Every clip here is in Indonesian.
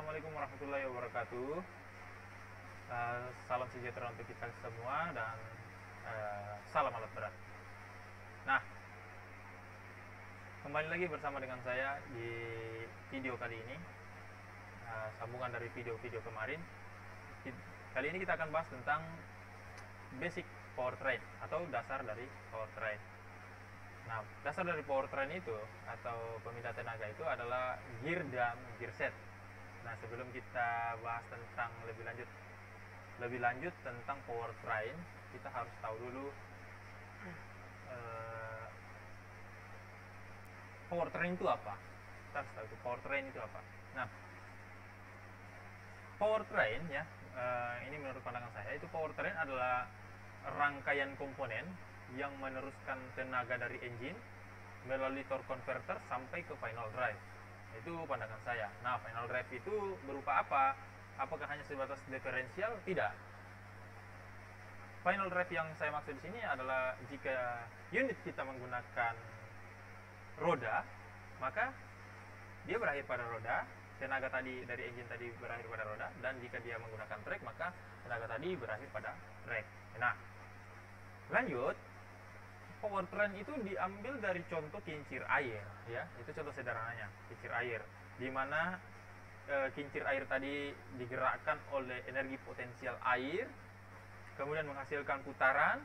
Assalamualaikum warahmatullahi wabarakatuh. Salam sejahtera untuk kita semua dan salam alat berat. Nah, kembali lagi bersama dengan saya di video kali ini, sambungan dari video-video kemarin. Kali ini kita akan bahas tentang basic powertrain atau dasar dari powertrain. Nah, dasar dari powertrain itu atau pemindah tenaga itu adalah gear dan gear set. Nah, sebelum kita bahas tentang lebih lanjut tentang powertrain, kita harus tahu dulu powertrain itu apa. Kita harus tahu itu powertrain itu apa. Nah, powertrain ya, ini menurut pandangan saya itu powertrain adalah rangkaian komponen yang meneruskan tenaga dari engine melalui torque converter sampai ke final drive. Itu pandangan saya. Nah, final drive itu berupa apa? Apakah hanya sebatas diferensial? Tidak. Final drive yang saya maksud di sini adalah jika unit kita menggunakan roda, maka dia berakhir pada roda, tenaga tadi dari engine tadi berakhir pada roda, dan jika dia menggunakan trek, maka tenaga tadi berakhir pada trek. Nah, lanjut, powertrain itu diambil dari contoh kincir air, ya. Itu contoh sederhananya, kincir air, di mana kincir air tadi digerakkan oleh energi potensial air, kemudian menghasilkan putaran.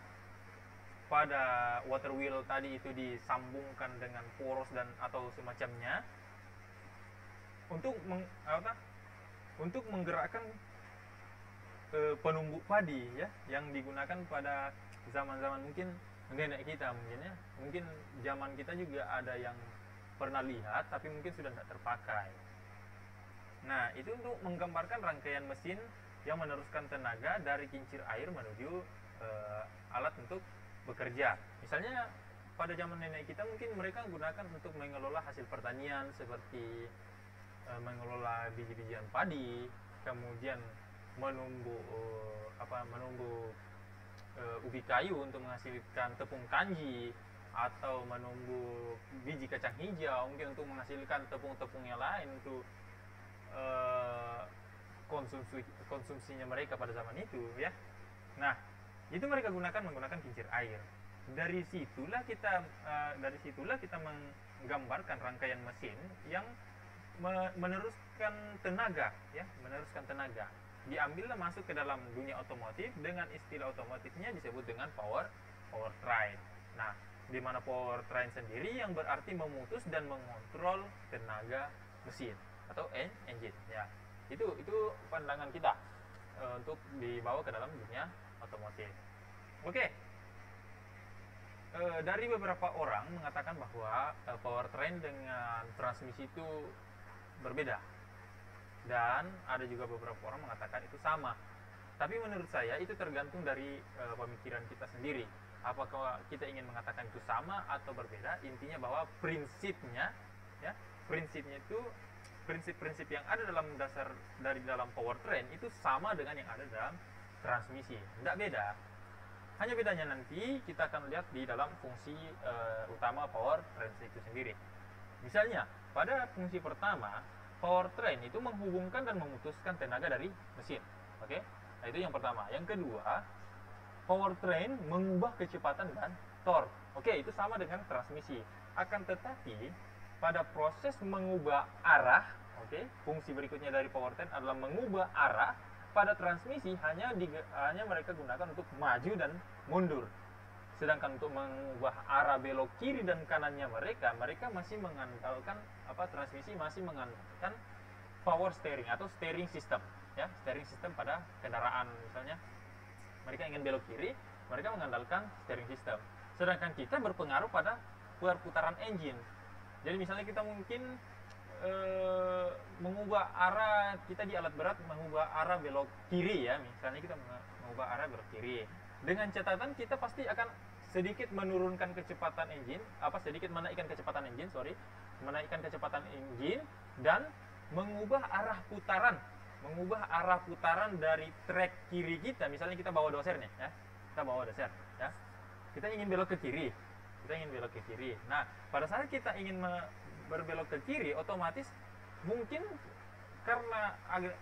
Pada water wheel tadi itu disambungkan dengan poros dan atau semacamnya untuk menggerakkan penumbuk padi, ya, yang digunakan pada zaman-zaman mungkin nenek kita mungkin zaman kita juga ada yang pernah lihat tapi mungkin sudah tidak terpakai. Nah, itu untuk menggambarkan rangkaian mesin yang meneruskan tenaga dari kincir air menuju alat untuk bekerja. Misalnya pada zaman nenek kita mungkin mereka gunakan untuk mengelola hasil pertanian seperti mengelola biji-bijian padi, kemudian menumbuh ubi kayu untuk menghasilkan tepung kanji, atau menumbuh biji kacang hijau mungkin untuk menghasilkan tepung-tepung yang lain untuk konsumsinya mereka pada zaman itu, ya. Nah, itu mereka menggunakan kincir air. Dari situlah kita menggambarkan rangkaian mesin yang meneruskan tenaga, ya, meneruskan tenaga. Diambillah masuk ke dalam dunia otomotif, dengan istilah otomotifnya disebut dengan powertrain. Nah, di mana powertrain sendiri yang berarti memutus dan mengontrol tenaga mesin atau engine, ya. Itu pandangan kita untuk dibawa ke dalam dunia otomotif. Oke. Dari beberapa orang mengatakan bahwa powertrain dengan transmisi itu berbeda, dan ada juga beberapa orang mengatakan itu sama. Tapi menurut saya itu tergantung dari pemikiran kita sendiri. Apakah kita ingin mengatakan itu sama atau berbeda? Intinya bahwa prinsipnya itu prinsip-prinsip yang ada dalam dasar dari dalam powertrain itu sama dengan yang ada dalam transmisi, tidak beda. Hanya bedanya nanti kita akan lihat di dalam fungsi utama powertrain itu sendiri. Misalnya pada fungsi pertama, powertrain itu menghubungkan dan memutuskan tenaga dari mesin. Oke? Nah, itu yang pertama. Yang kedua, powertrain mengubah kecepatan dan torque. Oke, itu sama dengan transmisi. Akan tetapi pada proses mengubah arah, fungsi berikutnya dari powertrain adalah mengubah arah. Pada transmisi hanya mereka gunakan untuk maju dan mundur. Sedangkan untuk mengubah arah belok kiri dan kanannya mereka masih mengandalkan transmisi masih mengandalkan power steering atau steering system, ya, steering system pada kendaraan. Misalnya mereka ingin belok kiri, mereka mengandalkan steering system. Sedangkan kita berpengaruh pada perputaran engine. Jadi misalnya kita mungkin mengubah arah, kita di alat berat mengubah arah belok kiri, ya, misalnya kita mengubah arah belok kiri, dengan catatan kita pasti akan sedikit menurunkan kecepatan engine, menaikkan kecepatan engine dan mengubah arah putaran dari trek kiri kita. Misalnya kita bawa doser nih, ya, kita ingin belok ke kiri, Nah, pada saat kita ingin berbelok ke kiri, otomatis mungkin karena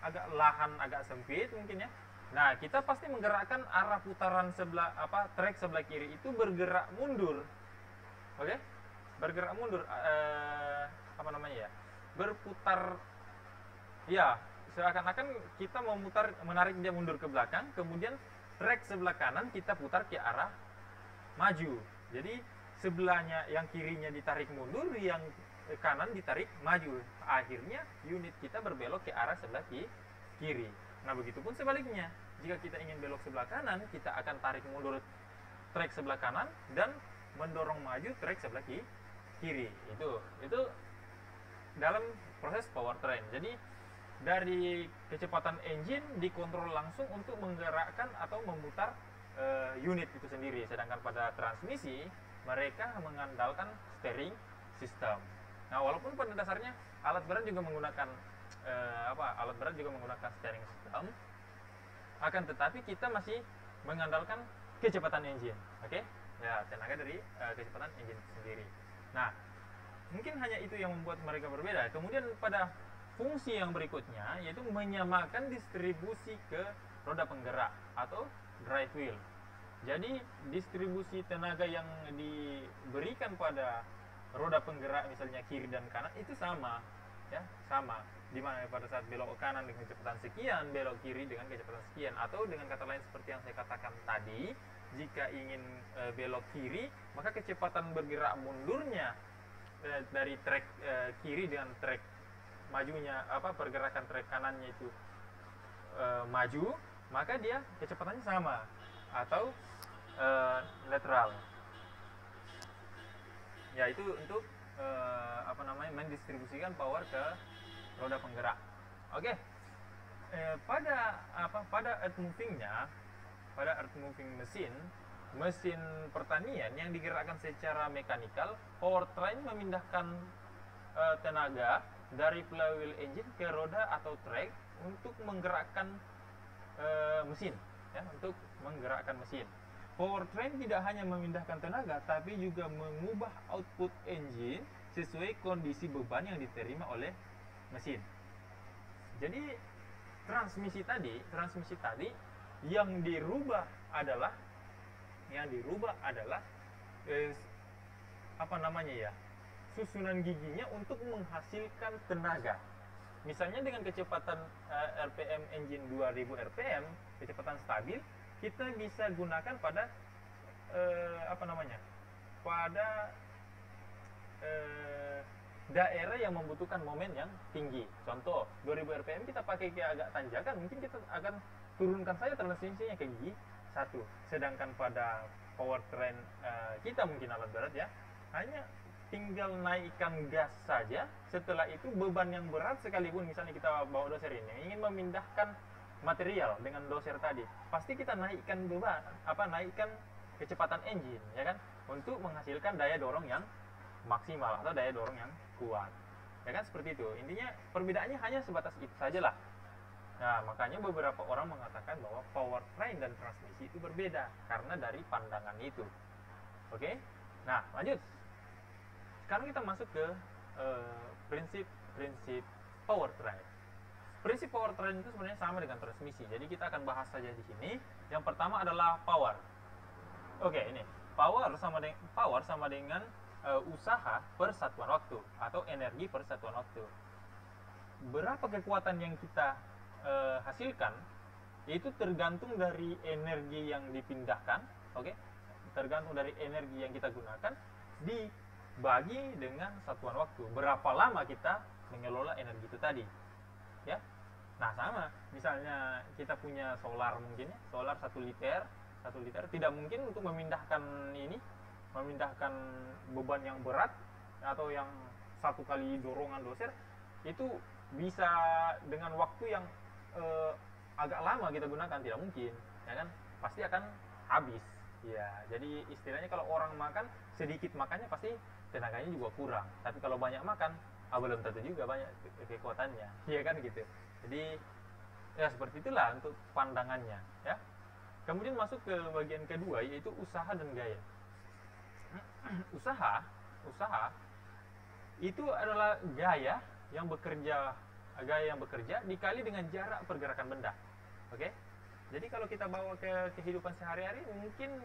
agak lahan agak sempit mungkin ya. Nah, kita pasti menggerakkan arah putaran sebelah trek sebelah kiri itu bergerak mundur. Oke? Bergerak mundur apa namanya ya? Berputar ya, seakan-akan kita menarik dia mundur ke belakang, kemudian trek sebelah kanan kita putar ke arah maju. Jadi sebelahnya yang kirinya ditarik mundur, yang kanan ditarik maju. Akhirnya unit kita berbelok ke arah sebelah kiri. Nah, begitupun sebaliknya. Jika kita ingin belok sebelah kanan, kita akan tarik mundur trek sebelah kanan dan mendorong maju trek sebelah kiri. Itu dalam proses powertrain. Jadi dari kecepatan engine dikontrol langsung untuk menggerakkan atau memutar unit itu sendiri. Sedangkan pada transmisi mereka mengandalkan steering system. Nah, walaupun pada dasarnya alat berat juga menggunakan steering system, akan tetapi kita masih mengandalkan kecepatan engine. Oke? Ya, tenaga dari kecepatan engine sendiri. Nah, mungkin hanya itu yang membuat mereka berbeda. Kemudian pada fungsi yang berikutnya yaitu menyamakan distribusi ke roda penggerak atau drive wheel. Jadi distribusi tenaga yang diberikan pada roda penggerak misalnya kiri dan kanan itu sama, ya, sama. Di mana pada saat belok kanan dengan kecepatan sekian, belok kiri dengan kecepatan sekian, atau dengan kata lain seperti yang saya katakan tadi, jika ingin belok kiri, maka kecepatan bergerak mundurnya dari trek kiri dengan trek majunya pergerakan trek kanannya itu maju, maka dia kecepatannya sama atau netral. Ya, itu untuk mendistribusikan power ke roda penggerak. Oke. Pada earth moving mesin pertanian yang digerakkan secara mekanikal, powertrain memindahkan tenaga dari flywheel engine ke roda atau trek untuk menggerakkan mesin, ya, untuk menggerakkan mesin. Powertrain tidak hanya memindahkan tenaga, tapi juga mengubah output engine sesuai kondisi beban yang diterima oleh mesin. Jadi transmisi tadi yang dirubah adalah susunan giginya untuk menghasilkan tenaga. Misalnya dengan kecepatan RPM engine 2000 RPM, kecepatan stabil, kita bisa gunakan pada daerah yang membutuhkan momen yang tinggi. Contoh, 2000 RPM kita pakai ke agak tanjakan, mungkin kita akan turunkan saja transmisinya ke gigi 1. Sedangkan pada powertrain kita mungkin alat berat ya, hanya tinggal naikkan gas saja. Setelah itu beban yang berat sekalipun, misalnya kita bawa doser ini ingin memindahkan material dengan doser tadi, pasti kita naikkan naikkan kecepatan engine, ya kan, untuk menghasilkan daya dorong yang maksimal atau daya dorong yang kuat, ya kan, seperti itu. Intinya perbedaannya hanya sebatas itu saja lah. Nah, makanya beberapa orang mengatakan bahwa powertrain dan transmisi itu berbeda karena dari pandangan itu. Oke? Nah, lanjut. Sekarang kita masuk ke prinsip powertrain. Prinsip powertrain itu sebenarnya sama dengan transmisi. Jadi kita akan bahas saja di sini. Yang pertama adalah power. Oke, ini. Power sama dengan usaha per satuan waktu atau energi per satuan waktu. Berapa kekuatan yang kita hasilkan itu tergantung dari energi yang dipindahkan, oke? Tergantung dari energi yang kita gunakan dibagi dengan satuan waktu. Berapa lama kita mengelola energi itu tadi, ya? Nah, sama. Misalnya kita punya solar mungkin ya, solar 1 liter tidak mungkin untuk memindahkan beban yang berat atau yang 1 kali dorongan doser itu bisa dengan waktu yang agak lama kita gunakan, tidak mungkin, ya kan, pasti akan habis ya. Jadi istilahnya kalau orang makan sedikit makannya pasti tenaganya juga kurang, tapi kalau banyak makan belum tentu juga banyak kekuatannya, ya kan gitu. Jadi ya seperti itulah untuk pandangannya ya. Kemudian masuk ke bagian kedua, yaitu usaha dan gaya. Usaha itu adalah gaya yang bekerja gaya yang bekerja dikali dengan jarak pergerakan benda. Oke? Jadi kalau kita bawa ke kehidupan sehari-hari, mungkin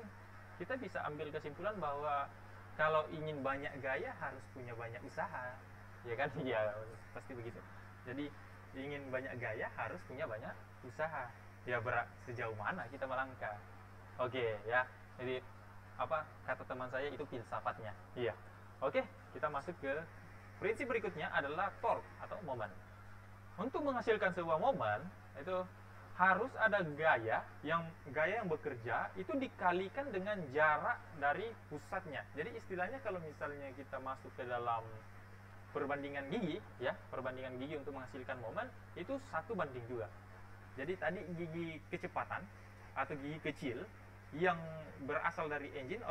kita bisa ambil kesimpulan bahwa kalau ingin banyak gaya harus punya banyak usaha, ya kan? Ya pasti begitu. Jadi ingin banyak gaya harus punya banyak usaha. Ya sejauh mana kita melangkah? Oke, ya. Jadi apa kata teman saya itu filsafatnya. Iya. Oke, kita masuk ke prinsip berikutnya adalah torque atau momen. Untuk menghasilkan sebuah momen itu harus ada gaya yang bekerja itu dikalikan dengan jarak dari pusatnya. Jadi istilahnya kalau misalnya kita masuk ke dalam perbandingan gigi, ya, perbandingan gigi untuk menghasilkan momen itu 1:2. Jadi tadi gigi kecepatan atau gigi kecil yang berasal dari engine,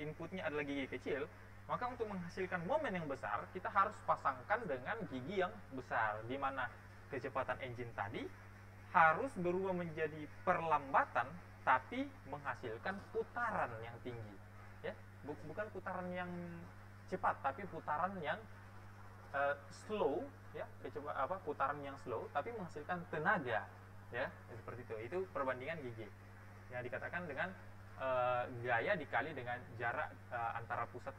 inputnya adalah gigi kecil, maka untuk menghasilkan momen yang besar kita harus pasangkan dengan gigi yang besar, di mana kecepatan engine tadi harus berubah menjadi perlambatan tapi menghasilkan putaran yang tinggi, ya, bukan putaran yang cepat tapi putaran yang slow, ya, putaran yang slow tapi menghasilkan tenaga, ya, seperti itu perbandingan gigi yang dikatakan dengan gaya dikali dengan jarak antara pusat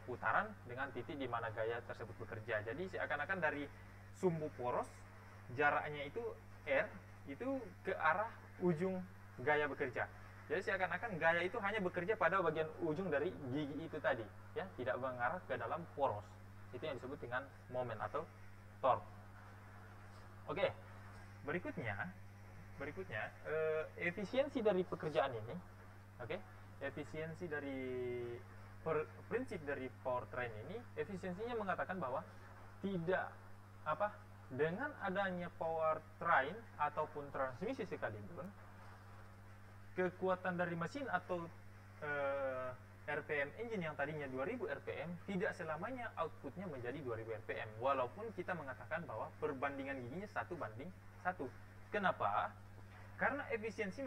putaran dengan titik di mana gaya tersebut bekerja. Jadi seakan-akan dari sumbu poros jaraknya itu R itu ke arah ujung gaya bekerja. Jadi seakan-akan gaya itu hanya bekerja pada bagian ujung dari gigi itu tadi, ya, tidak mengarah ke dalam poros. Itu yang disebut dengan momen atau torque. Oke, berikutnya efisiensi dari pekerjaan ini. Oke, efisiensi dari prinsip dari powertrain ini, efisiensinya mengatakan bahwa tidak dengan adanya powertrain ataupun transmisi sekalipun, kekuatan dari mesin atau RPM engine yang tadinya 2000 RPM tidak selamanya outputnya menjadi 2000 RPM, walaupun kita mengatakan bahwa perbandingan giginya 1:1. Kenapa? Karena efisiensi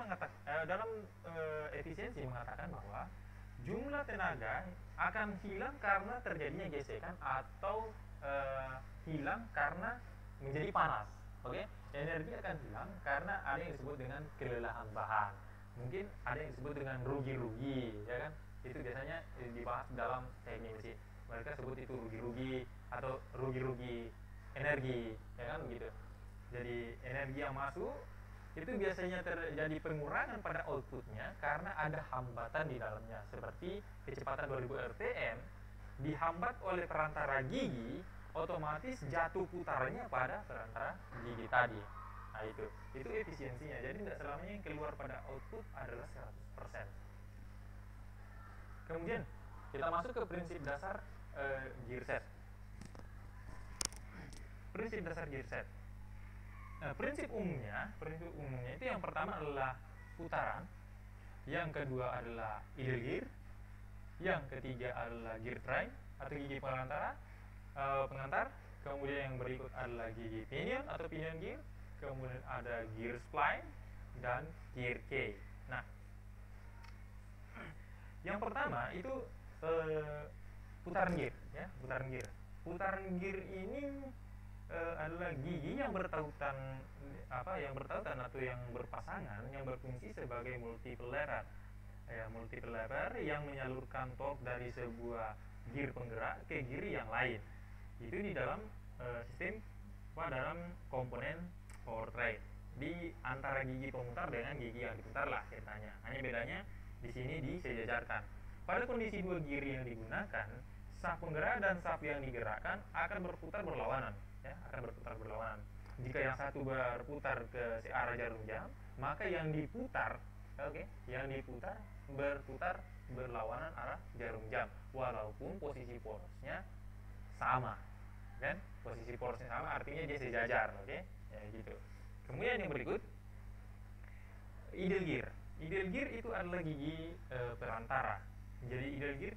dalam efisiensi mengatakan bahwa jumlah tenaga akan hilang karena terjadinya gesekan atau hilang karena menjadi panas. Oke, energi akan hilang karena ada yang disebut dengan kelelahan bahan. Mungkin ada yang disebut dengan rugi-rugi, ya kan? Itu biasanya dibahas dalam teknik mesin. Mereka sebut itu rugi-rugi atau rugi-rugi energi, ya kan begitu. Jadi energi yang masuk itu biasanya terjadi pengurangan pada outputnya karena ada hambatan di dalamnya, seperti kecepatan 2000 rpm dihambat oleh perantara gigi, otomatis jatuh putarannya pada perantara gigi tadi. Nah itu efisiensinya. Jadi tidak selamanya yang keluar pada output adalah 100%. Kemudian kita masuk ke prinsip dasar gear set. Prinsip dasar gear set. Prinsip umumnya itu yang pertama adalah putaran, yang kedua adalah idle gear, yang ketiga adalah gear train atau gigi pengantar, kemudian yang berikut adalah gigi pinion atau pinion gear, kemudian ada gear spline dan gear key. Nah, yang pertama itu putaran gear, ya, putaran gear. Putaran gear ini adalah gigi yang bertautan atau yang berpasangan yang berfungsi sebagai multiple lever, ya, multiple lever yang menyalurkan torque dari sebuah gear penggerak ke gear yang lain. Itu di dalam sistem dalam komponen powertrain di antara gigi pemutar dengan gigi yang diputar lah ceritanya. Hanya bedanya di sini disejajarkan. Pada kondisi dua gear yang digunakan, saf penggerak dan saf yang digerakkan akan berputar berlawanan, ya, Jika yang satu berputar ke arah jarum jam, maka yang diputar berputar berlawanan arah jarum jam, walaupun posisi porosnya sama, kan? Posisi porosnya sama artinya dia sejajar, oke? Ya gitu. Kemudian yang berikut, idle gear. Idle gear itu adalah gigi perantara. Jadi idle gear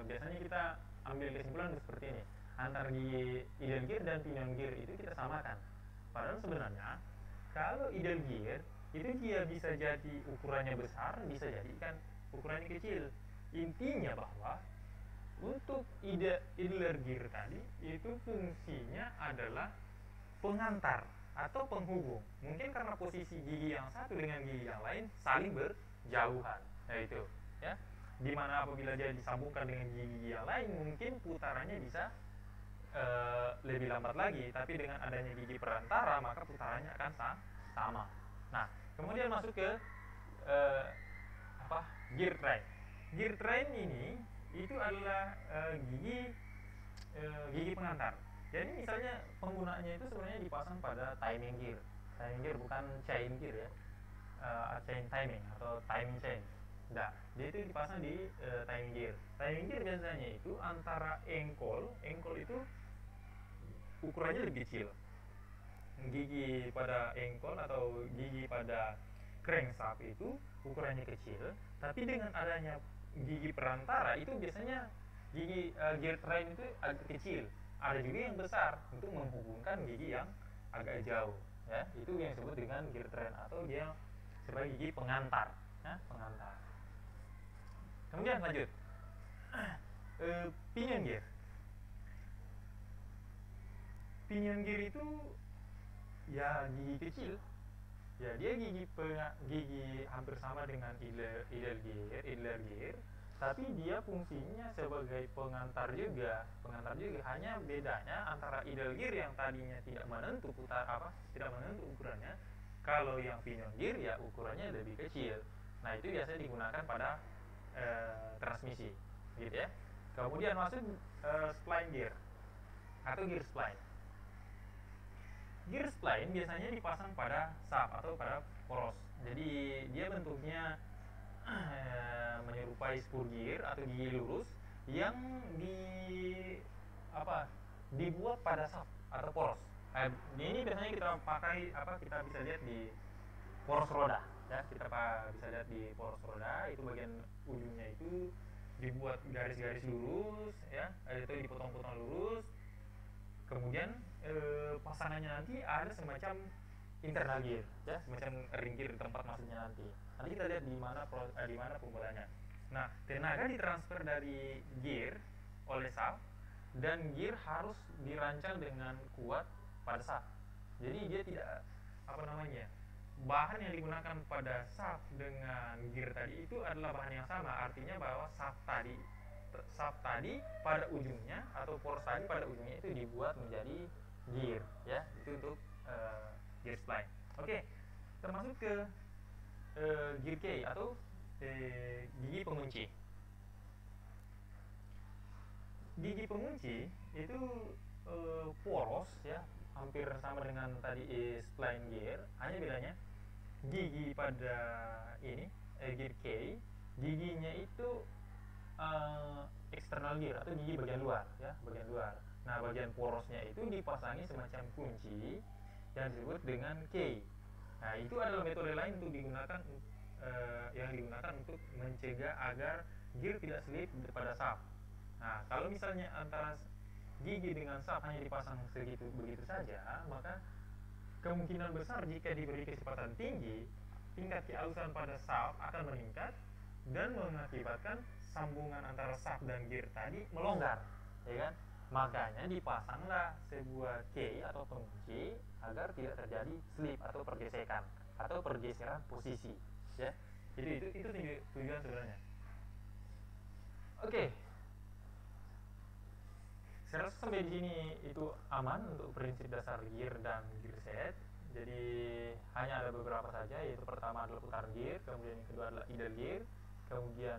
biasanya kita ambil kesimpulan seperti ini. Antara gigi idle gear dan pinion gear itu kita samakan. Padahal sebenarnya kalau idle gear itu dia bisa jadi ukurannya besar, bisa jadi kan ukurannya kecil. Intinya bahwa untuk idle gear tadi itu fungsinya adalah pengantar atau penghubung. Mungkin karena posisi gigi yang satu dengan gigi yang lain saling berjauhan. Nah itu, ya. Dimana apabila dia disambungkan dengan gigi yang lain, mungkin putarannya bisa lebih lambat lagi. Tapi dengan adanya gigi perantara, maka putarannya akan sama. Nah, kemudian masuk ke gear train. Gear train ini itu adalah gigi pengantar. Jadi misalnya penggunaannya itu sebenarnya dipasang pada timing gear. Timing gear bukan chain gear ya. Chain timing atau timing chain. Nah, dia itu dipasang di timing gear. Timing gear biasanya itu antara engkol itu ukurannya lebih kecil. Gigi pada engkol atau gigi pada crankshaft itu ukurannya kecil, tapi dengan adanya gigi perantara itu biasanya gigi gear train itu agak kecil. Ada juga yang besar untuk menghubungkan gigi yang agak jauh, ya. Itu yang disebut dengan gear train atau dia sebagai gigi pengantar, ya, pengantar. Kemudian lanjut, pinion gear. Pinion gear itu ya gigi kecil, ya dia gigi hampir sama dengan idle gear, tapi dia fungsinya sebagai pengantar juga. Hanya bedanya antara idle gear yang tadinya tidak menentu ukurannya, kalau yang pinion gear ya ukurannya lebih kecil. Nah itu biasanya digunakan pada transmisi, gitu ya. Kemudian masuk spline gear atau gear spline. Gear spline biasanya dipasang pada shaft atau pada poros. Jadi dia bentuknya menyerupai spur gear atau gigi lurus yang dibuat pada shaft atau poros. Ini biasanya kita pakai kita bisa lihat di poros roda, ya. Kita bisa lihat di poros roda, itu bagian ujungnya itu dibuat garis-garis lurus, ya. Itu dipotong-potong lurus. Kemudian pasangannya nanti ada semacam internal gear, ya, semacam ring gear tempat masuknya nanti. Nanti kita lihat di mana penggunaannya. Nah, tenaga ditransfer dari gear oleh shaft dan gear harus dirancang dengan kuat pada shaft. Jadi dia tidak bahan yang digunakan pada shaft dengan gear tadi itu adalah bahan yang sama. Artinya bahwa shaft tadi pada ujungnya atau poros tadi pada ujungnya itu dibuat menjadi gear, ya. Itu untuk gear spline. Oke, termasuk ke gear key atau gigi pengunci. Gigi pengunci itu poros, ya, hampir sama dengan tadi spline gear. Hanya bedanya gigi pada gear key, giginya itu external gear atau gigi bagian luar, ya, bagian luar. Nah, bagian porosnya itu dipasangi semacam kunci yang disebut dengan key. Nah, itu adalah metode lain untuk yang digunakan untuk mencegah agar gear tidak slip pada shaft. Nah, kalau misalnya antara gigi dengan shaft hanya dipasang begitu saja, maka kemungkinan besar jika diberi kecepatan tinggi, tingkat kehalusan pada shaft akan meningkat dan mengakibatkan sambungan antara shaft dan gear tadi melonggar, ya kan? Makanya dipasanglah sebuah key atau pengunci agar tidak terjadi slip atau pergeseran posisi, ya. Itu tujuan sebenarnya. Oke. Saya rasa sampai di sini itu aman untuk prinsip dasar gear dan gear set. Jadi hanya ada beberapa saja, yaitu pertama adalah putaran gear, kemudian yang kedua adalah idle gear, kemudian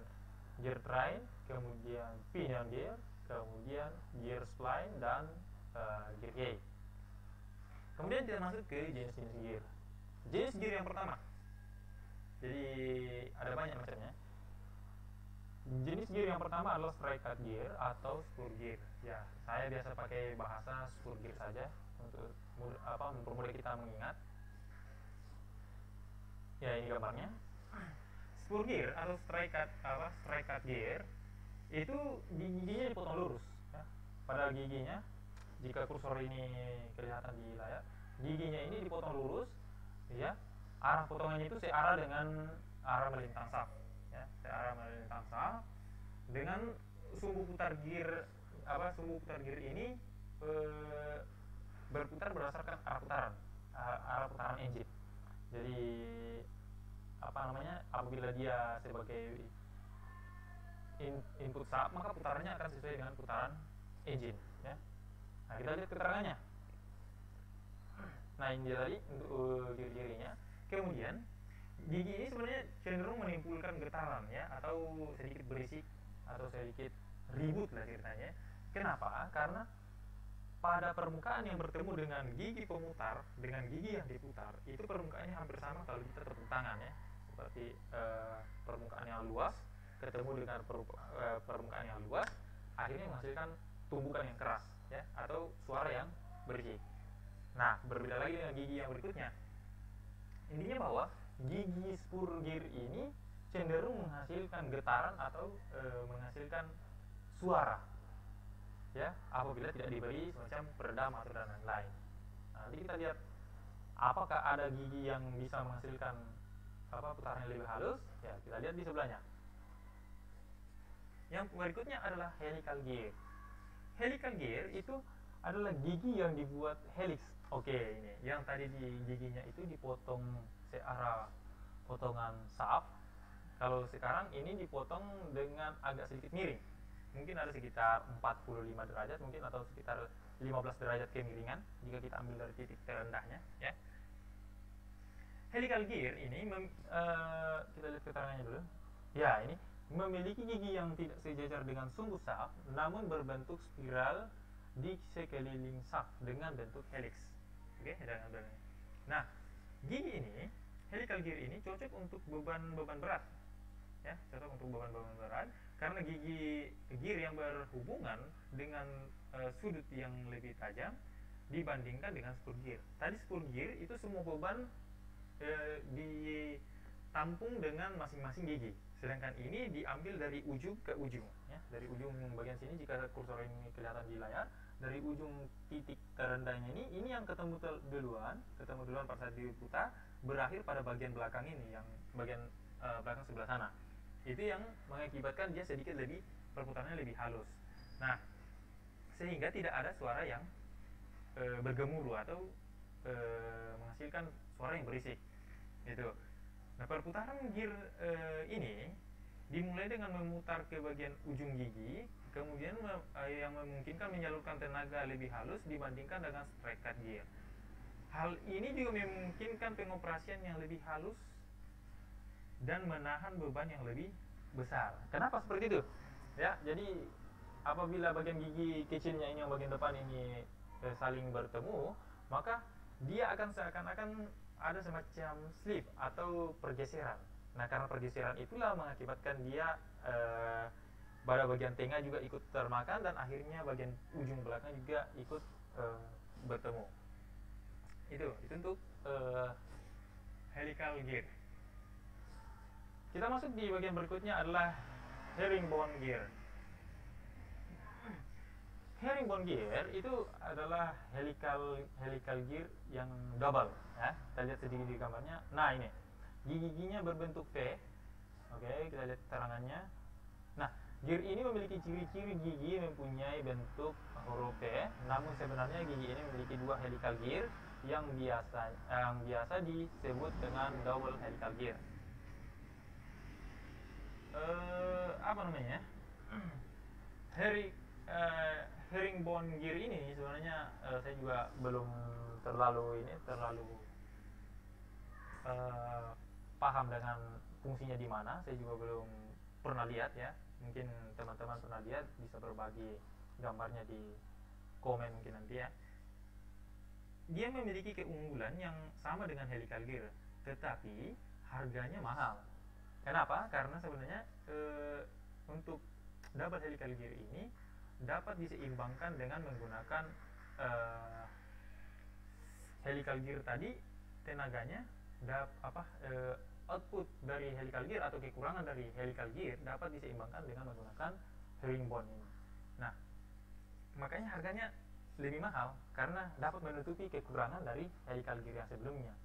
gear train, kemudian pinion gear, kemudian gear spline dan gear key. Kemudian kita masuk ke jenis-jenis gear. Jenis gear yang pertama, jadi ada banyak macamnya. Jenis gear yang pertama adalah straight cut gear atau spur gear. Ya, saya biasa pakai bahasa spur gear saja untuk mempermudah kita mengingat. Ya, ini gambarnya. Spur gear atau straight cut gear itu giginya dipotong lurus, ya. Pada giginya, jika kursor ini kelihatan di layar, giginya ini dipotong lurus, ya. Arah potongannya itu searah dengan arah melintang shaft, ya. Searah melintang shaft dengan sumbu putar gear ini berputar berdasarkan arah putaran engine. Jadi apabila dia sebagai input sub, maka putarannya akan sesuai dengan putaran engine, ya. Nah, kita lihat keterangannya. Nah, ini tadi untuk ciri-cirinya. Kemudian gigi ini sebenarnya cenderung menimbulkan getaran, ya, atau sedikit berisik atau sedikit ribut lah ceritanya. Kenapa? Karena pada permukaan yang bertemu dengan gigi pemutar dengan gigi yang diputar, itu permukaannya hampir sama kalau kita tepuk tangan, ya. Seperti permukaan yang luas ketemu dengan permukaan yang luas, akhirnya menghasilkan tumbukan yang keras, ya, atau suara yang berisik. Nah, berbeda lagi dengan gigi yang berikutnya. Intinya bahwa gigi spur gear ini cenderung menghasilkan getaran atau menghasilkan suara, ya, apabila tidak diberi semacam peredam atau dan lain-lain. Nah, nanti kita lihat apakah ada gigi yang bisa menghasilkan putaran yang lebih halus, ya, kita lihat di sebelahnya. Yang berikutnya adalah helical gear. Helical gear itu adalah gigi yang dibuat helix. Oke, ini yang tadi di giginya itu dipotong searah potongan shaft. Kalau sekarang ini dipotong dengan agak sedikit miring. Mungkin ada sekitar 45 derajat mungkin, atau sekitar 15 derajat kemiringan jika kita ambil dari titik terendahnya, ya. Helical gear ini kita lihat keterangannya dulu. Ya, ini memiliki gigi yang tidak sejajar dengan sumbu shaft, namun berbentuk spiral di sekeliling shaft dengan bentuk helix. Oke, nah, gigi ini, helical gear ini cocok untuk beban berat, ya, cocok untuk beban berat karena gigi gear yang berhubungan dengan sudut yang lebih tajam dibandingkan dengan spur gear. Tadi spur gear itu semua beban ditampung dengan masing-masing gigi, sedangkan ini diambil dari ujung ke ujung, ya, dari ujung bagian sini. Jika kursor ini kelihatan di layar, dari ujung titik terendahnya ini yang ketemu duluan pada saat diputar, berakhir pada bagian belakang ini, yang bagian belakang sebelah sana. Itu yang mengakibatkan dia sedikit lebih, perputarannya lebih halus. Nah, sehingga tidak ada suara yang bergemuruh atau menghasilkan suara yang berisik, gitu. Nah, perputaran gear ini dimulai dengan memutar ke bagian ujung gigi, kemudian yang memungkinkan menyalurkan tenaga lebih halus dibandingkan dengan straight cut gear. Hal ini juga memungkinkan pengoperasian yang lebih halus dan menahan beban yang lebih besar. Kenapa seperti itu? Ya, jadi apabila bagian gigi kecilnya ini, yang bagian depan ini saling bertemu, maka dia akan seakan-akan ada semacam slip atau pergeseran. Nah, karena pergeseran itulah mengakibatkan dia pada bagian tengah juga ikut termakan, dan akhirnya bagian ujung belakang juga ikut bertemu. Itu untuk helical gear. Kita masuk di bagian berikutnya adalah herringbone gear. Herringbone gear itu adalah helical gear yang double, ya. Kita lihat sedikit di gambarnya. Nah, ini gigi-giginya berbentuk V. Oke, kita lihat keterangannya. Nah, gear ini memiliki ciri-ciri gigi mempunyai bentuk huruf V, namun sebenarnya gigi ini memiliki dua helical gear yang biasa disebut dengan double helical gear. Herringbone gear ini sebenarnya saya juga belum terlalu paham dengan fungsinya di mana. Saya juga belum pernah lihat, ya. Mungkin teman-teman pernah lihat, bisa berbagi gambarnya di komen mungkin nanti, ya. Dia memiliki keunggulan yang sama dengan helical gear, tetapi harganya mahal. Kenapa? Karena sebenarnya untuk double helical gear ini dapat diseimbangkan dengan menggunakan helical gear tadi. Tenaganya output dari helical gear atau kekurangan dari helical gear dapat diseimbangkan dengan menggunakan herringbone ini. Nah, makanya harganya lebih mahal karena dapat menutupi kekurangan dari helical gear yang sebelumnya.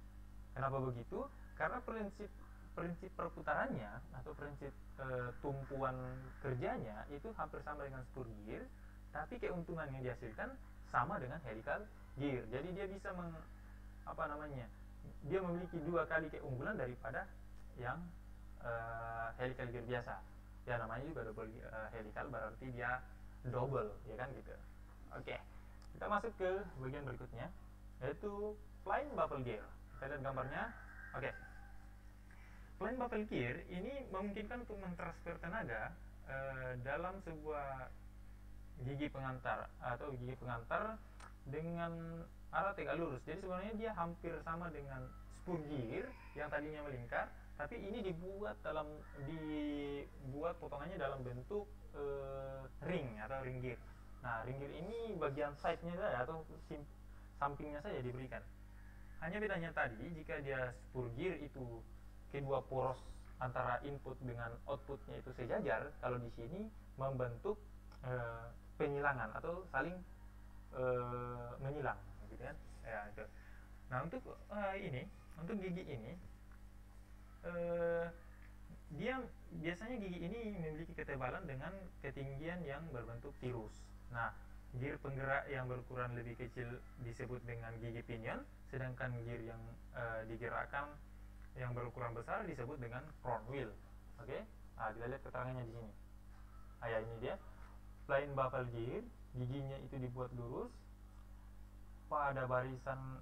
Kenapa begitu? Karena prinsip perputarannya atau prinsip tumpuan kerjanya itu hampir sama dengan spur gear, tapi keuntungan yang dihasilkan sama dengan helical gear. Jadi dia bisa dia memiliki 2 kali keunggulan daripada yang helical gear biasa. Ya namanya juga double helical, berarti dia double, ya kan gitu. Oke, kita masuk ke bagian berikutnya, yaitu plain baffle gear. Kita lihat gambarnya. Oke, plain baffle gear ini memungkinkan untuk mentransfer tenaga dalam sebuah gigi pengantar atau gigi pengantar dengan arah tegak lurus. Jadi sebenarnya dia hampir sama dengan spur gear yang tadinya melingkar, tapi ini dibuat potongannya dalam bentuk ring atau ring gear. Nah, ring gear ini bagian side-nya saja atau sampingnya saja diberikan. Hanya bedanya tadi, jika dia spur gear itu kedua poros antara input dengan outputnya itu sejajar, kalau di sini membentuk penyilangan atau saling menyilang, gitu kan? Ya, itu. Nah, untuk gigi ini, dia biasanya gigi ini memiliki ketebalan dengan ketinggian yang berbentuk tirus. Nah, gear penggerak yang berukuran lebih kecil disebut dengan gigi pinion, sedangkan gear yang digerakkan yang berukuran besar disebut dengan crown wheel. Oke, nah kita lihat keterangannya di sini. Ya ini dia plain baffle gear, giginya itu dibuat lurus pada barisan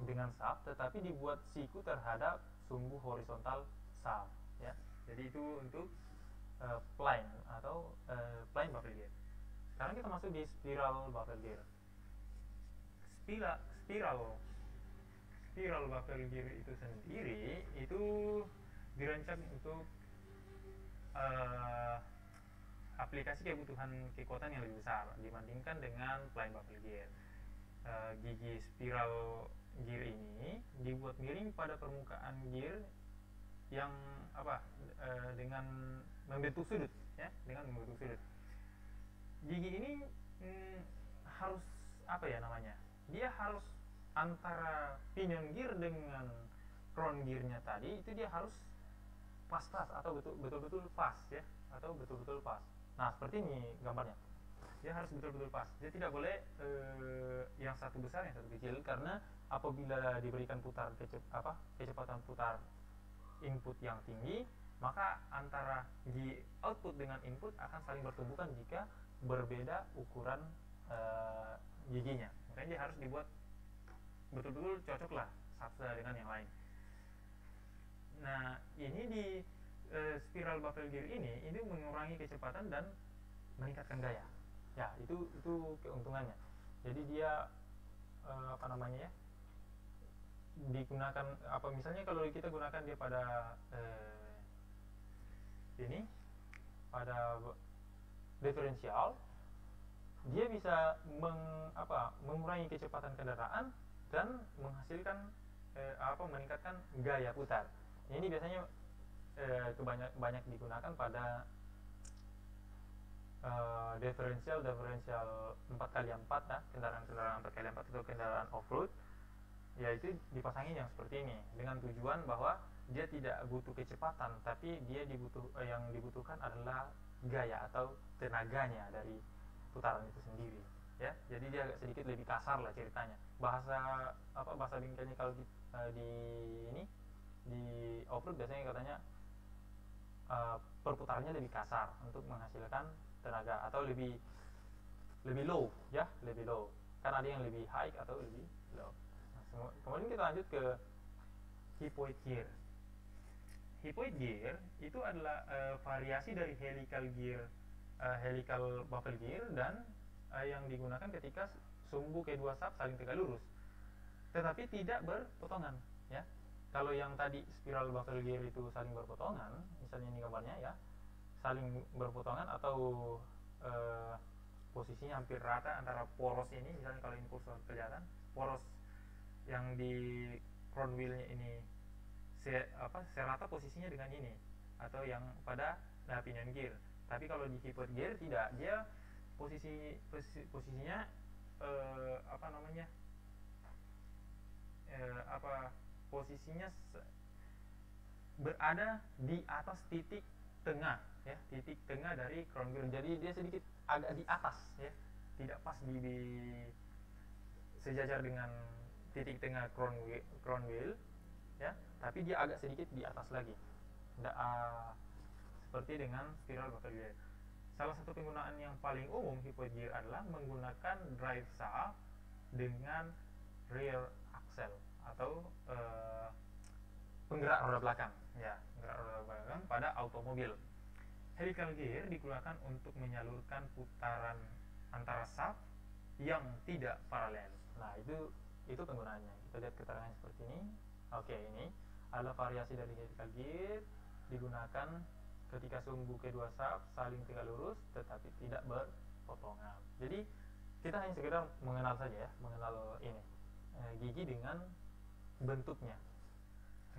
dengan shaft, tetapi dibuat siku terhadap sumbu horizontal shaft, ya. Jadi itu untuk plain atau plain baffle gear. Sekarang kita masuk di spiral baffle gear. Spiral baffle gear itu sendiri itu dirancang untuk aplikasi kebutuhan kekuatan yang lebih besar dibandingkan dengan plain baffle gear. Gigi spiral gear ini dibuat miring pada permukaan gear yang dengan membentuk sudut, ya, dengan membentuk sudut. Gigi ini harus dia harus antara pinion gear dengan crown gearnya tadi itu dia harus pas atau betul-betul pas, ya, atau betul-betul pas. Nah, seperti ini gambarnya. Dia harus betul-betul pas. Dia tidak boleh yang satu besar yang satu kecil, karena apabila diberikan kecepatan putar input yang tinggi, maka antara di output dengan input akan saling bertumbukan jika berbeda ukuran giginya. Makanya dia harus dibuat betul-betul cocok lah satu dengan yang lain. Nah, ini di spiral baffle gear ini mengurangi kecepatan dan meningkatkan gaya. Ya, itu keuntungannya. Jadi dia digunakan misalnya kalau kita gunakan dia pada pada diferensial, dia bisa mengurangi kecepatan kendaraan dan menghasilkan meningkatkan gaya putar. Ini biasanya banyak digunakan pada diferensial 4x4, ya, kendaraan 4x4 atau kendaraan off-road, yaitu dipasangin yang seperti ini dengan tujuan bahwa dia tidak butuh kecepatan, tapi yang dibutuhkan adalah gaya atau tenaganya dari putaran itu sendiri, ya. Jadi dia agak sedikit lebih kasar lah ceritanya. Bahasa bingkainya kalau di off-road biasanya katanya perputarannya lebih kasar untuk menghasilkan tenaga, atau lebih low, ya, lebih low. Kan ada yang lebih high atau lebih low. Nah, kemudian kita lanjut ke hypoid gear. Hypoid gear itu adalah variasi dari helical baffle gear dan yang digunakan ketika sumbu kedua shaft saling tegak lurus, tetapi tidak berpotongan, ya. Kalau yang tadi spiral baffle gear itu saling berpotongan, misalnya ini gambarnya, ya, saling berpotongan atau posisinya hampir rata antara poros ini. Misalnya kalau ini kelihatan poros yang di crown wheelnya ini serata posisinya dengan ini, atau yang pada pinion gear. Tapi kalau di hypoid gear tidak, dia posisinya posisinya berada di atas titik tengah, ya, titik tengah dari crown gear. Jadi dia sedikit agak di atas, ya, tidak pas di sejajar dengan titik tengah crown wheel, ya, tapi dia agak sedikit di atas lagi, seperti dengan spiral bucket gear. Salah satu penggunaan yang paling umum hypoid gear adalah menggunakan drive shaft dengan rear axle atau penggerak roda belakang, ya, penggerak roda belakang pada automobil. Helical gear digunakan untuk menyalurkan putaran antara shaft yang tidak paralel. Nah, itu penggunaannya. Kita lihat keterangan seperti ini. Oke, ini adalah variasi dari helical gear, digunakan ketika sumbu kedua shaft saling tegak lurus tetapi tidak berpotongan. Jadi kita hanya sekedar mengenal saja, ya, mengenal ini gigi dengan bentuknya.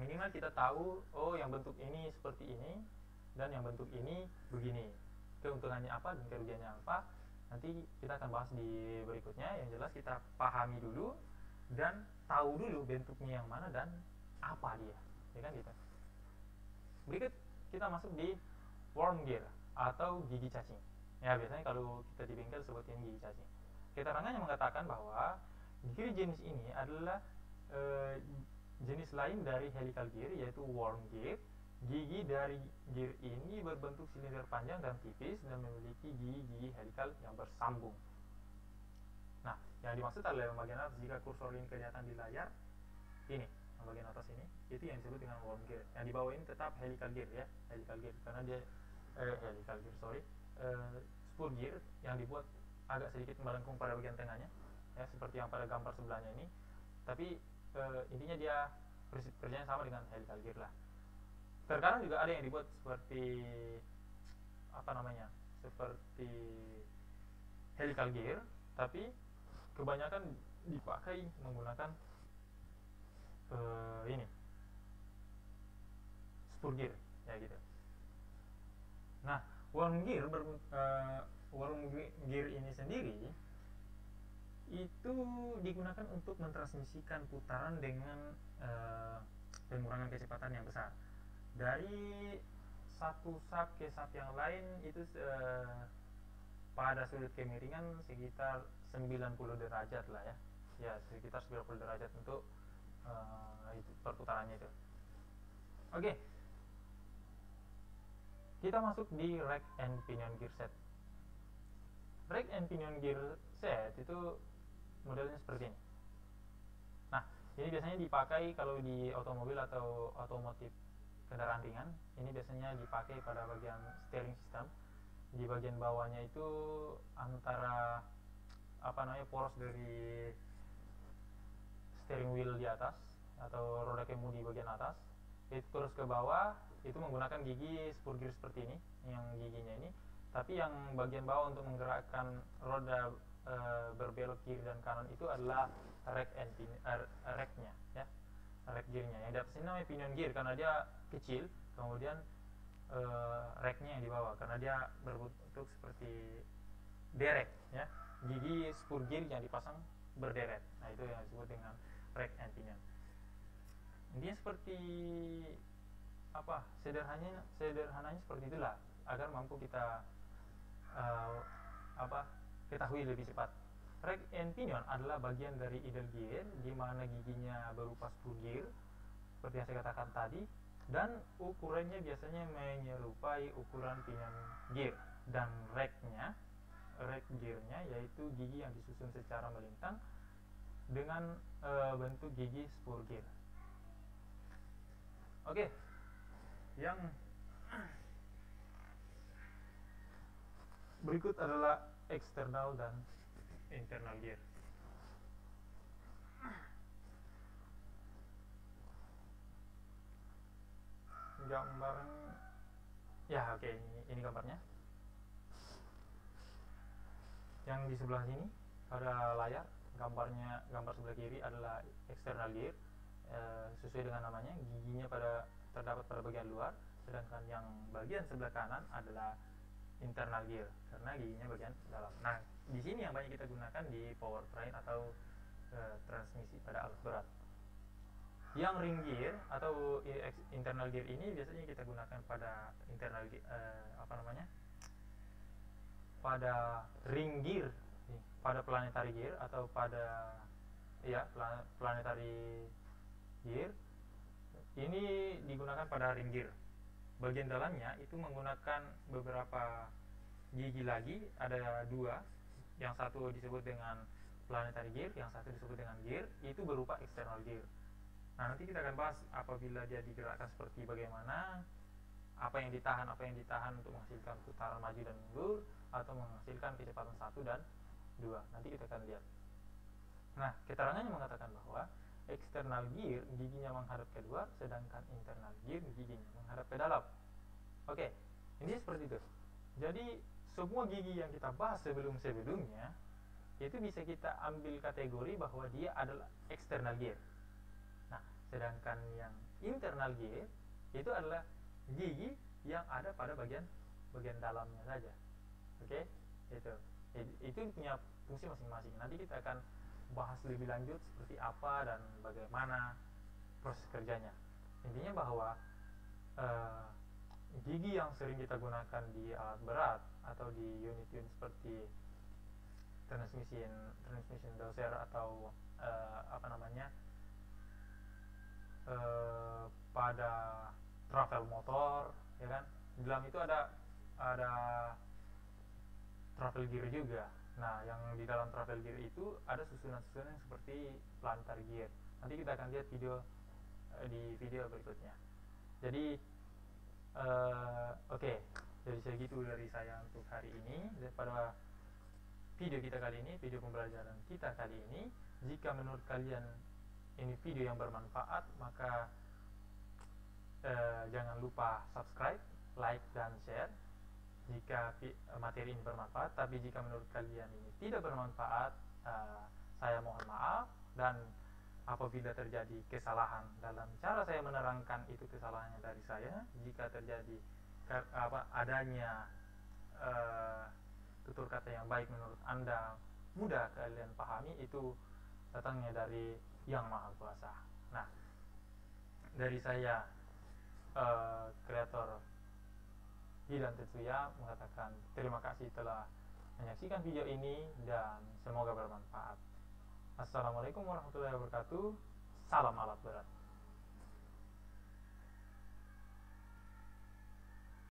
Minimal kita tahu, oh, yang bentuk ini seperti ini dan yang bentuk ini begini. Keuntungannya apa dan kerugiannya apa, nanti kita akan bahas di berikutnya. Yang jelas kita pahami dulu dan tahu dulu bentuknya yang mana dan apa dia, ya kan gitu. Berikut kita masuk di worm gear atau gigi cacing. Ya, biasanya kalau kita di bengkel sebutnya gigi cacing. Keterangannya mengatakan bahwa gear jenis ini adalah jenis lain dari helical gear, yaitu worm gear. Gigi dari gear ini berbentuk silinder panjang dan tipis dan memiliki gigi-gigi helical yang bersambung. Nah, yang dimaksud adalah bagian atas. Jika kursor ini kelihatan di layar, ini bagian atas ini, itu yang disebut dengan worm gear. Yang di bawah ini tetap helical gear, ya, helical gear, karena dia spur gear yang dibuat agak sedikit melengkung pada bagian tengahnya, ya, seperti yang pada gambar sebelahnya ini. Tapi intinya dia kerjanya sama dengan helical gear lah. Terkadang juga ada yang dibuat seperti seperti helical gear, tapi kebanyakan dipakai menggunakan ini spur gear, ya gitu. Nah, worm gear ini sendiri itu digunakan untuk mentransmisikan putaran dengan pengurangan kecepatan yang besar dari satu shaft ke shaft yang lain. Itu pada sudut kemiringan sekitar 90 derajat lah, ya, ya, sekitar 90 derajat untuk itu perputarannya itu. Oke, kita masuk di rack and pinion gear set. Rack and pinion gear set itu modelnya seperti ini. Nah, ini biasanya dipakai kalau di otomobil atau otomotif kendaraan ringan. Ini biasanya dipakai pada bagian steering system. Di bagian bawahnya itu antara poros dari steering wheel di atas atau roda kemudi bagian atas, itu terus ke bawah itu menggunakan gigi spur gear seperti ini, yang giginya ini. Tapi yang bagian bawah untuk menggerakkan roda berbelok kiri dan kanan itu adalah racknya, ya, rack gearnya. Yang di atas ini namanya pinion gear karena dia kecil, kemudian racknya yang di bawah karena dia berbentuk seperti derek, ya, gigi spur gear yang dipasang berderet. Nah, itu yang disebut dengan rack and pinion. Intinya seperti sederhananya seperti itulah, agar mampu kita ketahui lebih cepat. Rack and pinion adalah bagian dari idle gear di mana giginya berupa spur gear seperti yang saya katakan tadi, dan ukurannya biasanya menyerupai ukuran pinion gear. Dan rack gearnya yaitu gigi yang disusun secara melintang dengan bentuk gigi spur gear. Oke, yang berikut adalah eksternal dan internal gear. Gambarnya, ya, oke, ini gambarnya. Yang di sebelah sini pada layar, gambar sebelah kiri adalah external gear, sesuai dengan namanya, giginya terdapat pada bagian luar, sedangkan yang bagian sebelah kanan adalah internal gear karena giginya bagian dalam. Nah, di sini yang banyak kita gunakan di powertrain atau transmisi pada alat berat. Yang ring gear atau internal gear ini biasanya kita gunakan pada pada ring gear pada planetary gear atau pada planetary gear ini digunakan pada rim gear. Bagian dalamnya itu menggunakan beberapa gigi lagi, ada dua, yang satu disebut dengan planetary gear, yang satu disebut dengan gear, itu berupa external gear. Nah, nanti kita akan bahas apabila dia digerakkan seperti bagaimana, apa yang ditahan untuk menghasilkan putaran maju dan mundur atau menghasilkan kecepatan 1 dan 2. Nanti kita akan lihat. Nah, keterangannya mengatakan bahwa external gear giginya menghadap ke luar, sedangkan internal gear giginya menghadap ke dalam. Oke, ini seperti itu. Jadi semua gigi yang kita bahas sebelumnya itu bisa kita ambil kategori bahwa dia adalah external gear. Nah, sedangkan yang internal gear itu adalah gigi yang ada pada bagian dalamnya saja. Oke, itu punya fungsi masing-masing. Nanti kita akan bahas lebih lanjut seperti apa dan bagaimana proses kerjanya. Intinya bahwa gigi yang sering kita gunakan di alat berat atau di unit-unit seperti transmission doser atau pada travel motor, ya kan, di dalam itu ada travel gear juga. Nah, yang di dalam travel gear itu ada susunan-susunan yang seperti planetary gear. Nanti kita akan lihat di video berikutnya. Jadi oke, jadi segitu dari saya untuk hari ini. Pada video kita kali ini, video pembelajaran kita kali ini, jika menurut kalian ini video yang bermanfaat, maka jangan lupa subscribe, like, dan share jika materi ini bermanfaat. Tapi jika menurut kalian ini tidak bermanfaat, saya mohon maaf. Dan apabila terjadi kesalahan dalam cara saya menerangkan, itu kesalahannya dari saya. Jika terjadi adanya tutur kata yang baik menurut Anda mudah kalian pahami, itu datangnya dari Yang Maha Kuasa. Nah, dari saya, kreator Hidan Tetsuya, mengatakan terima kasih telah menyaksikan video ini dan semoga bermanfaat. Assalamualaikum warahmatullahi wabarakatuh. Salam alat berat.